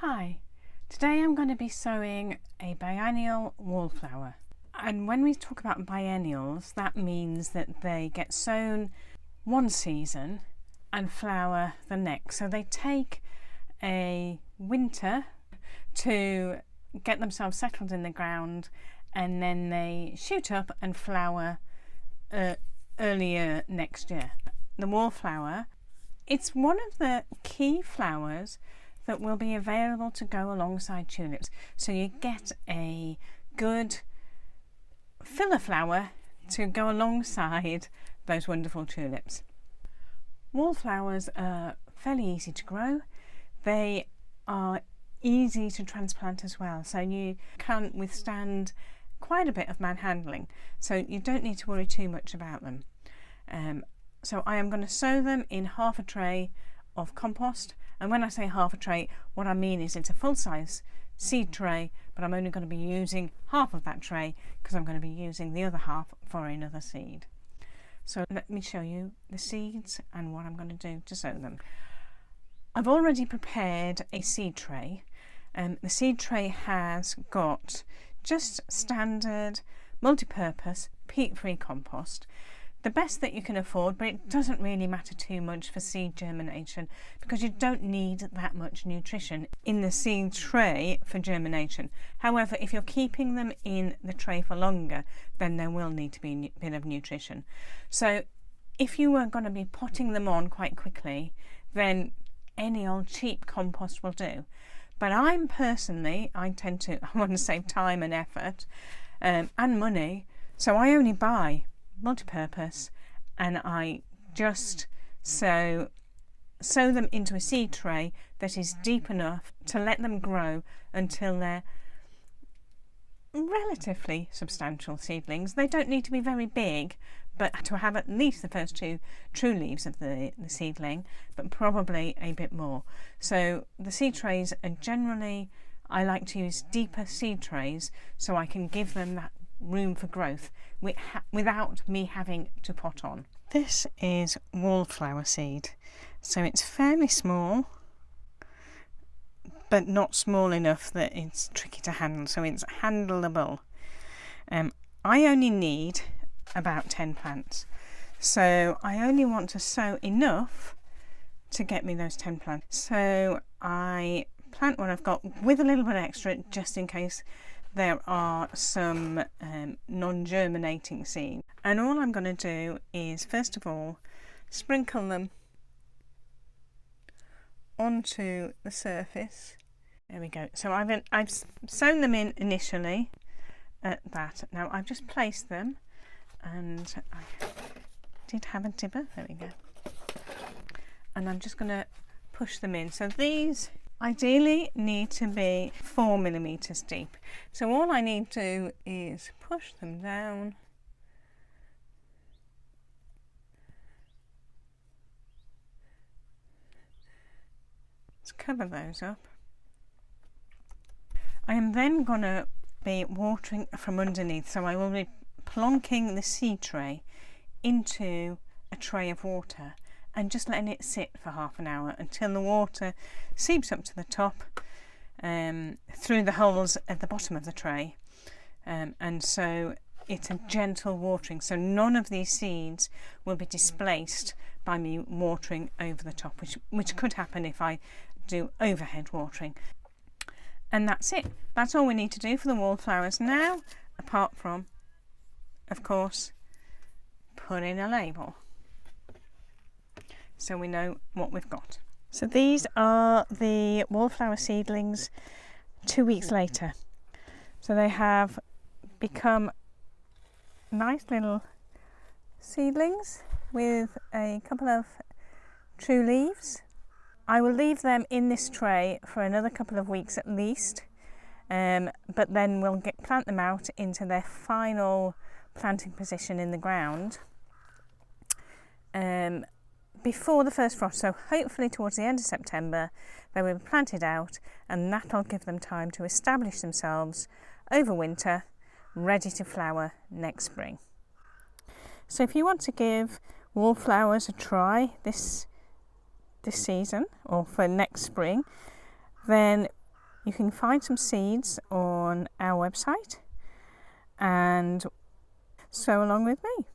Hi, today I'm going to be sowing a biennial wallflower. And when we talk about biennials, that means that they get sown one season and flower the next. So they take a winter to get themselves settled in the ground, and then they shoot up and flower earlier next year. The wallflower, it's one of the key flowers that will be available to go alongside tulips. So you get a good filler flower to go alongside those wonderful tulips. Wallflowers are fairly easy to grow. They are easy to transplant as well, so you can withstand quite a bit of manhandling, so you don't need to worry too much about them. So I am going to sow them in half a tray of compost, and when I say half a tray, what I mean is it's a full-size seed tray, but I'm only going to be using half of that tray because I'm going to be using the other half for another seed. So let me show you the seeds and what I'm going to do to sow them. I've already prepared a seed tray. The seed tray has got just standard multi-purpose peat-free compost, the best that you can afford, but it doesn't really matter too much for seed germination because you don't need that much nutrition in the seed tray for germination. However, if you're keeping them in the tray for longer, then there will need to be a bit of nutrition. So if you were going to be potting them on quite quickly, then any old cheap compost will do. But I want to save time and effort and money, so I only buy multi-purpose, and I just sow them into a seed tray that is deep enough to let them grow until they're relatively substantial seedlings. They don't need to be very big, but to have at least the first two true leaves of the seedling, but probably a bit more. So the seed trays are generally, I like to use deeper seed trays so I can give them that room for growth without me having to pot on. This is wallflower seed, so it's fairly small, but not small enough that it's tricky to handle, so it's handleable. I only need about 10 plants, so I only want to sow enough to get me those 10 plants. So I plant what I've got with a little bit extra just in case there are some non-germinating seeds. And all I'm going to do is first of all sprinkle them onto the surface. There we go. So I've sown them in initially at that. Now I've just placed them, and I did have a dibber. There we go. And I'm just going to push them in. So these ideally need to be 4 millimeters deep. So all I need to do is push them down. Let's cover those up. I am then going to be watering from underneath, so I will be plonking the seed tray into a tray of water and just letting it sit for half an hour until the water seeps up to the top through the holes at the bottom of the tray, and so it's a gentle watering, so none of these seeds will be displaced by me watering over the top, which could happen if I do overhead watering. And that's it. That's all we need to do for the wallflowers now, apart from, of course, put in a label so we know what we've got. So these are the wallflower seedlings 2 weeks later. So they have become nice little seedlings with a couple of true leaves. I will leave them in this tray for another couple of weeks at least, but then we'll plant them out into their final planting position in the ground before the first frost. So hopefully towards the end of September they will be planted out, and that'll give them time to establish themselves over winter, ready to flower next spring. So if you want to give wallflowers a try this season or for next spring, then You can find some seeds on our website and sow along with me.